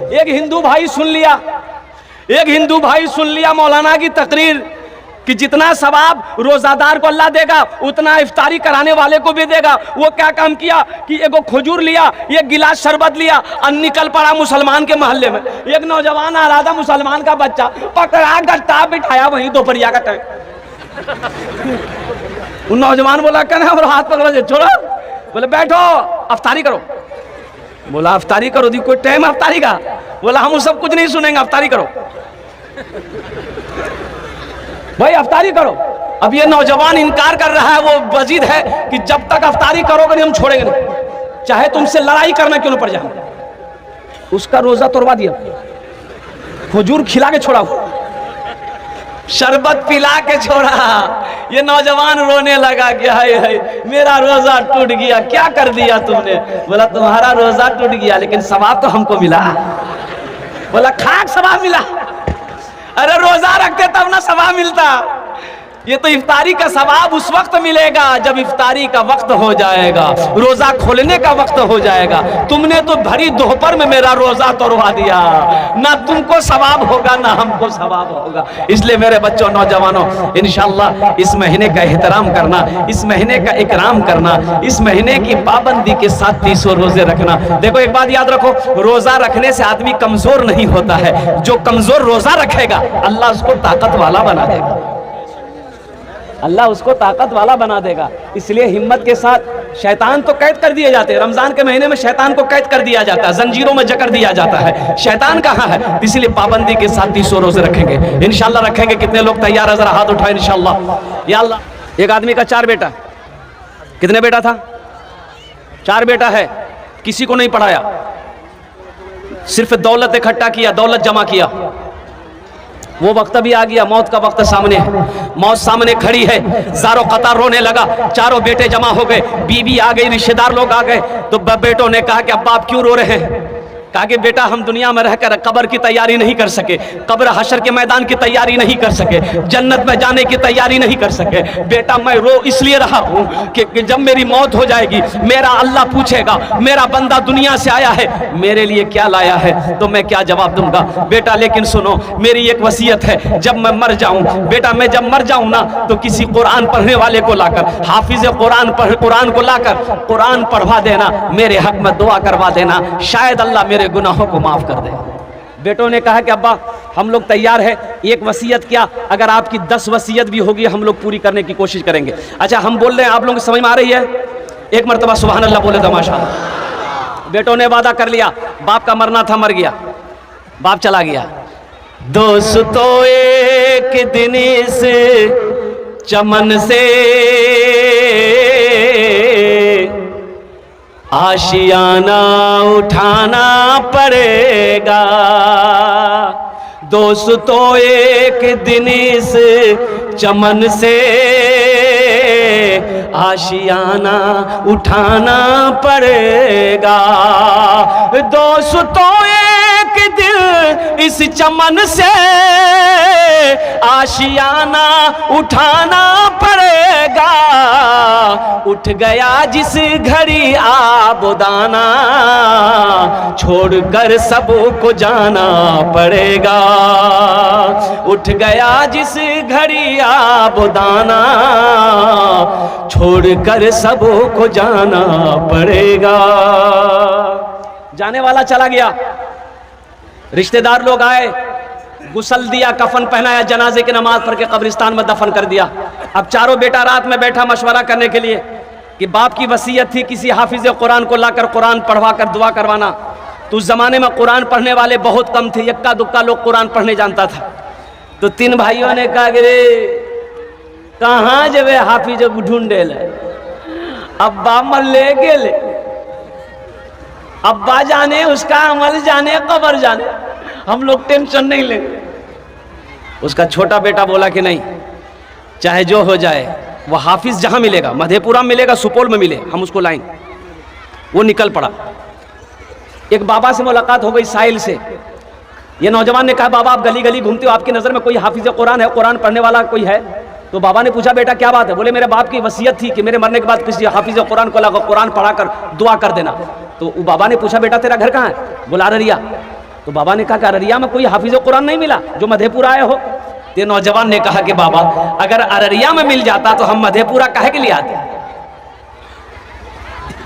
एक हिंदू भाई सुन लिया मौलाना की तकरीर कि जितना सवाब रोजादार को अल्लाह देगा उतना इफ्तारी कराने वाले को भी देगा। वो क्या काम किया कि एगो खजूर लिया, एक गिलास शरबत लिया और निकल पड़ा मुसलमान के मोहल्ले में। एक नौजवान आ रहा था, मुसलमान का बच्चा, पकड़ा गट्टा बिठाया वहीं दोपहरिया का टाइम। वो नौजवान बोला कहना और हाथ पकड़ो छोड़ो, बोले बैठो अफ्तारी करो। बोला अफ्तारी करो दी कोई टाइम अफ्तारी का? बोला हम सब कुछ नहीं सुनेंगे, अफ्तारी करो भाई, अफ्तारी करो। अब ये नौजवान इनकार कर रहा है, वो वजीद है कि जब तक अफ्तारी करोगे नहीं हम छोड़ेंगे नहीं, चाहे तुमसे लड़ाई करना क्यों न पड़ जाए। उसका रोजा तोड़वा दिया, खजूर खिला के छोड़ा, शरबत पिला के छोड़ा। ये नौजवान रोने लगा कि हाय हाय मेरा रोजा टूट गया, क्या कर दिया तुमने? बोला तुम्हारा रोजा टूट गया लेकिन सवाब तो हमको मिला। बोला खाक सवाब मिला? अरे रोजा रखते तब ना सवाब मिलता। ये तो इफ्तारी का सवाब उस वक्त मिलेगा जब इफ्तारी का वक्त हो जाएगा, रोजा खोलने का वक्त हो जाएगा। तुमने तो भरी दोपहर में मेरा रोजा तोड़वा दिया, ना तुमको सवाब होगा ना हमको सवाब होगा। इसलिए मेरे बच्चों नौजवानों, इंशाअल्लाह इस महीने का एहतराम करना, इस महीने का इकराम करना, इस महीने की पाबंदी के साथ 30 रोजे रखना। देखो एक बात याद रखो, रोजा रखने से आदमी कमजोर नहीं होता है। जो कमजोर रोजा रखेगा अल्लाह उसको ताकत वाला बना देगा, अल्लाह उसको ताकत वाला बना देगा। इसलिए हिम्मत के साथ, शैतान तो कैद कर दिए जाते हैं, रमजान के महीने में शैतान को कैद कर दिया जाता है, जंजीरों में जकड़ दिया जाता है। शैतान कहाँ है? इसलिए पाबंदी के साथ 30 रोजे रखेंगे, इंशाल्लाह रखेंगे। कितने लोग तैयार है? जरा हाथ उठाए इंशाल्लाह। या अल्लाह। एक आदमी का 4 बेटा, कितने बेटा था? 4 बेटा है, किसी को नहीं पढ़ाया, सिर्फ दौलत इकट्ठा किया, दौलत जमा किया। वो वक्त भी आ गया, मौत का वक्त सामने है, मौत सामने खड़ी है, ज़ारो कतार रोने लगा। चारों बेटे जमा हो गए, बीवी आ गई, रिश्तेदार लोग आ गए। तो बेटों ने कहा कि अब्बा आप क्यों रो रहे हैं? कहा कि बेटा हम दुनिया में रहकर कब्र की तैयारी नहीं कर सके, कब्र हशर के मैदान की तैयारी नहीं कर सके, जन्नत में जाने की तैयारी नहीं कर सके। बेटा मैं रो इसलिए रहा हूँ कि जब मेरी मौत हो जाएगी मेरा अल्लाह पूछेगा मेरा बंदा दुनिया से आया है, मेरे लिए क्या लाया है, तो मैं क्या जवाब दूंगा। बेटा लेकिन सुनो, मेरी एक वसीयत है, जब मैं मर जाऊं, बेटा मैं जब मर जाऊं ना तो किसी कुरान पढ़ने वाले को लाकर, हाफिज कुरान को लाकर कुरान पढ़वा देना, मेरे हक में दुआ करवा देना, शायद अल्लाह मेरे गुनाहों को माफ कर दे। बेटों ने कहा कि अब्बा हम लोग तैयार है, एक वसीयत क्या, अगर आपकी 10 वसीयत भी होगी हम लोग पूरी करने की कोशिश करेंगे। अच्छा हम बोल रहे हैं, आप लोगों को समझ में आ रही है? एक मरतबा सुभान अल्लाह बोले तो माशाअल्लाह। बेटों ने वादा कर लिया, बाप का मरना था, मर गया, बाप चला गया। दोस्तों एक दिन इस चमन से आशियाना उठाना पड़ेगा। दोस्तों एक दिन इस चमन से आशियाना उठाना पड़ेगा। दोस्तों एक दिन इस चमन से आशियाना उठाना पड़ेगा। उठ गया जिस घड़ी आबोदाना, छोड़कर सबको जाना पड़ेगा। उठ गया जिस घड़ी आबोदाना, छोड़कर सबको जाना पड़ेगा। जाने वाला चला गया, रिश्तेदार लोग आए, गुसल दिया, कफन पहनाया, जनाजे की नमाज पढ़ के कब्रिस्तान में दफन कर दिया। अब चारों बेटा रात में बैठा मशवरा करने के लिए कि बाप की वसीयत थी किसी हाफिज कुरान को लाकर कुरान पढ़वा कर दुआ करवाना। तो उस जमाने में कुरान पढ़ने वाले बहुत कम थे, इक्का दुक्का लोग कुरान पढ़ने जानता था। तो 3 भाइयों ने कहा कि कहाँ जब हाफिज ढूंढे ले, अब्बा मर ले गेले, अब्बा जाने उसका अमल जाने कब्र जाने, हम लोग टेंशन नहीं लेंगे। उसका छोटा बेटा बोला कि नहीं, चाहे जो हो जाए, वो हाफिज जहां मिलेगा, मधेपुरा में मिलेगा, सुपौल में मिले, हम उसको लाएंगे। वो निकल पड़ा। एक बाबा से मुलाकात हो गई, साहिल से। ये नौजवान ने कहा बाबा आप गली गली घूमते हो, आपकी नजर में कोई हाफिज कुरान है, कुरान पढ़ने वाला कोई है? तो बाबा ने पूछा बेटा क्या बात है? बोले मेरे बाप की वसीयत थी कि मेरे मरने के बाद किसी हाफिज कुरान को लाकर कुरान पढ़ाकर दुआ कर देना। तो बाबा ने पूछा बेटा तेरा घर कहाँ है? बोला अररिया। तो बाबा ने कहा कि अररिया में कोई हाफिज कुरान नहीं मिला जो मधेपुरा आए हो। ते नौजवान ने कहा कि बाबा अगर अररिया में मिल जाता तो हम मधेपुरा काहे के लिए आते।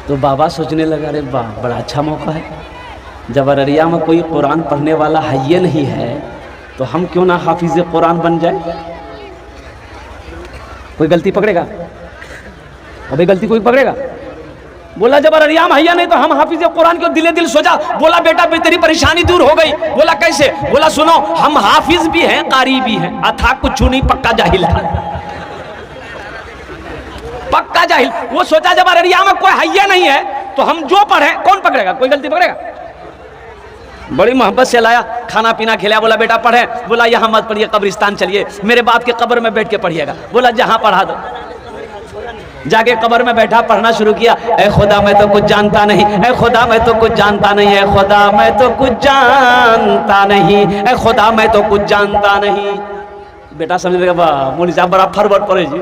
तो बाबा सोचने लगा, अरे वाह बड़ा अच्छा मौका है, जब अररिया में कोई कुरान पढ़ने वाला है नहीं है तो हम क्यों ना हाफिज कुरान बन जाए। कोई गलती पकड़ेगा? अभी गलती कोई पकड़ेगा? बोला जब अररिया में है नहीं तो हम हाफिज कुरान क्यों। दिले दिल सोचा, बोला बेटा तेरी परेशानी दूर हो गई। बोला कैसे? बोला सुनो, हम हाफिज भी हैं कारी भी हैं, अथा कुछ नहीं, पक्का जाहिल है, पक्का जाहिल। वो सोचा जब अररिया में कोई है नहीं है तो हम जो पढ़े कौन पकड़ेगा, कोई गलती पकड़ेगा। बड़ी मोहब्बत से लाया, खाना पीना खिलाया, बोला बेटा पढ़े। बोला यहाँ मत पढ़िए, कब्रिस्तान चलिए, मेरे बाप के कब्र में बैठ के पढ़िएगा। बोला जहाँ पढ़ा दो। जाके कब्र में बैठा, पढ़ना शुरू किया। ऐ खुदा मैं तो कुछ जानता नहीं, ऐ खुदा मैं तो कुछ जानता नहीं, ऐ खुदा मैं तो कुछ जानता नहीं, ऐ खुदा मैं तो कुछ जानता नहीं। बेटा समझ लगा, वाह मौलवी साहब बड़ा फरवर्ड पढ़े जी।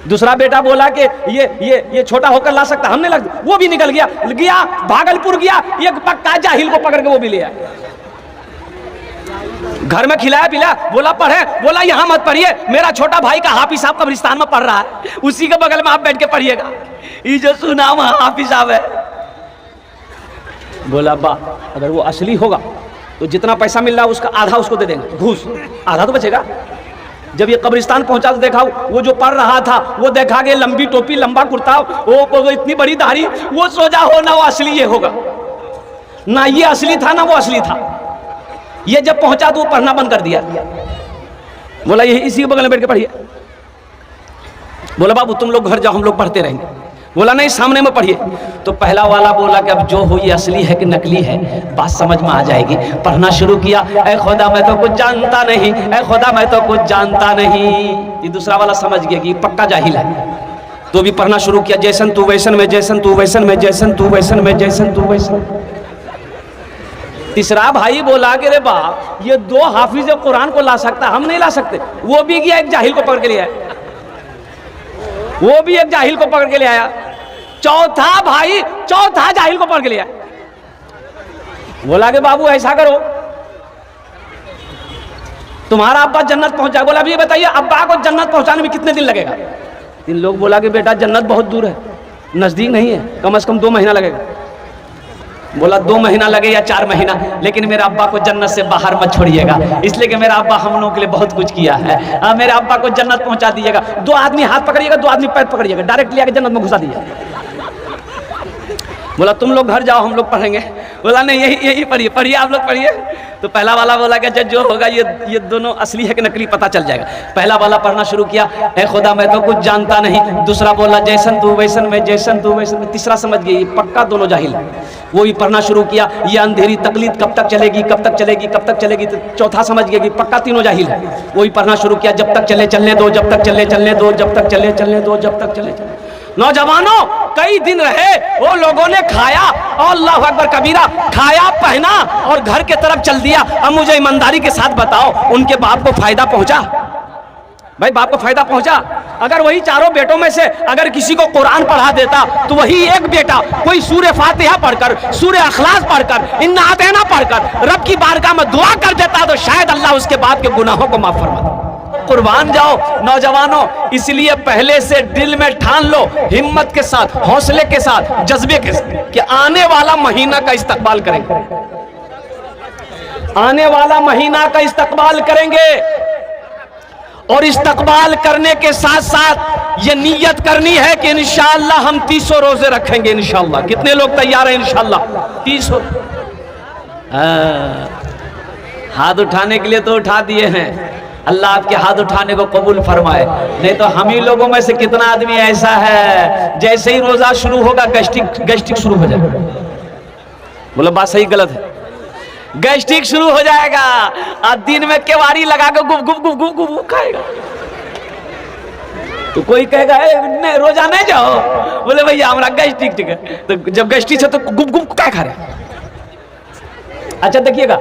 दूसरा बेटा बोला कि ये छोटा होकर ला सकता, हमने लग, वो भी निकल गया भागलपुर गया, एक पक्का जाहिल को पकड़ के वो भी लिया, घर में खिलाया पिलाया। बोला पढ़े। बोला यहाँ मत पढ़िए, मेरा छोटा भाई का हाफिज साहब कब्रिस्तान में पढ़ रहा है, उसी के बगल में आप बैठ के पढ़िएगा, ये जो सुना वहां हाफिज साहब है। बोला बा अगर वो असली होगा तो जितना पैसा मिल रहा है उसका आधा उसको दे देंगे, घूस, आधा तो बचेगा। जब ये कब्रिस्तान पहुंचा तो देखा वो जो पढ़ रहा था, वो देखा गया लंबी टोपी लंबा कुर्ता, वो इतनी बड़ी दाढ़ी, वो सोचा हो ना वो असली ये होगा, ना ये असली था ना वो असली था। ये जब पहुंचा तो वो पढ़ना बंद कर दिया। बोला ये इसी के बगल में बैठ के पढ़िए। बोला बाबू तुम लोग घर जाओ, हम लोग पढ़ते रहेंगे। बोला नहीं सामने में पढ़िए। तो पहला वाला बोला कि अब जो हो ये असली है कि नकली है बात समझ में आ जाएगी। पढ़ना शुरू किया, ऐ खुदा मैं तो कुछ जानता नहीं, ऐ खुदा मैं तो कुछ जानता नहीं। ये दूसरा वाला समझ गया कि पक्का जाहिल है, तो भी पढ़ना शुरू किया, जैसन तू वैसन में, जैसन तू वैसन में, जैसन तू वैसन में, जैसन तू वैसन। तीसरा भाई बोला कि रे बा ये दो हाफिज कुरान को ला सकता, हम नहीं ला सकते। वो भी गया एक जाहिल को पकड़ के ले आया, वो भी एक जाहिल को पकड़ के ले आया। चौथा भाई चौथा जाहिल को पकड़ के ले आया। बोला कि बाबू ऐसा करो, तुम्हारा अब्बा जन्नत पहुंचा। बोला अभी ये बताइए अब्बा को जन्नत पहुंचाने में कितने दिन लगेगा। इन लोग बोला कि बेटा जन्नत बहुत दूर है, नजदीक नहीं है, कम से कम 2 महीना लगेगा। बोला 2 महीना लगे या 4 महीना, लेकिन मेरे अब्बा को जन्नत से बाहर मत छोड़िएगा, इसलिए कि मेरा अब्बा हम लोगों के लिए बहुत कुछ किया है। मेरे अब्बा को जन्नत पहुंचा दीजिएगा। 2 आदमी हाथ पकड़िएगा, 2 आदमी पैर पकड़िएगा, डायरेक्ट लिया के जन्नत में घुसा दीजिएगा। बोला तुम लोग घर जाओ, हम लोग पढ़ेंगे। बोला नहीं यही पढ़िए आप लोग पढ़िए। तो पहला वाला बोला कि जो होगा ये दोनों असली है कि नकली पता चल जाएगा। पहला वाला पढ़ना शुरू किया, ऐ खुदा मैं तो कुछ जानता नहीं। दूसरा बोला जैसन तू वैसन में, जैसन तू वैसन में। तीसरा समझ गई पक्का दोनों जाहिल है, वो भी पढ़ना शुरू किया। ये अंधेरी तकलीद कब तक चलेगी, कब तक चलेगी, कब तक चलेगी। तो चौथा समझ गया कि पक्का तीनों जाहिल है, वो भी पढ़ना शुरू किया। जब तक चले चलने दो, जब तक चले चलने दो, जब तक चले चलने दो, जब तक चले चलने। नौजवानों कई दिन रहे, वो लोगों ने खाया और अल्लाह अकबर कबीरा, खाया पहना और घर के तरफ चल दिया। अब मुझे ईमानदारी के साथ बताओ उनके बाप को फायदा पहुंचा? भाई बाप को फायदा पहुंचा? अगर वही चारों बेटों में से अगर किसी को कुरान पढ़ा देता तो वही एक बेटा कोई सूरह फातिहा पढ़कर, सूरह अखलास पढ़कर, इन्ना आतेना पढ़कर रब की बारगाह में दुआ कर देता तो शायद अल्लाह उसके बाप के गुनाहों को माफ फरमा। कुर्बान जाओ नौजवानों, इसलिए पहले से दिल में ठान लो, हिम्मत के साथ, हौसले के साथ, जज्बे के साथ कि आने वाला महीना का इस्तकबाल करेंगे, आने वाला महीना का इस्तकबाल करेंगे। और इस्तकबाल करने के साथ साथ ये नीयत करनी है कि इंशाअल्लाह हम 300 रोजे रखेंगे इंशाअल्लाह। कितने लोग तैयार हैं इंशाअल्लाह? 300। हाथ उठाने के लिए तो उठा दिए हैं, अल्लाह आपके हाथ उठाने को कबूल फरमाए। नहीं तो हम ही लोगों में से कितना आदमी ऐसा है जैसे ही रोजा शुरू होगा गैस्ट्रिक शुरू हो जाएगा। बोला बात सही गलत है? गैस्ट्रिक शुरू हो जाएगा और दिन में केवाड़ी लगा के गुप गुप गुप गुप गुप खाएगा। तो कोई कहेगा नहीं रोजा नहीं जाओ, बोले भैया हमारा गैस्ट्रिक ठीक है। तो जब गैस्ट्रिक है तो गुप गुप क्या खा रहे? अच्छा देखिएगा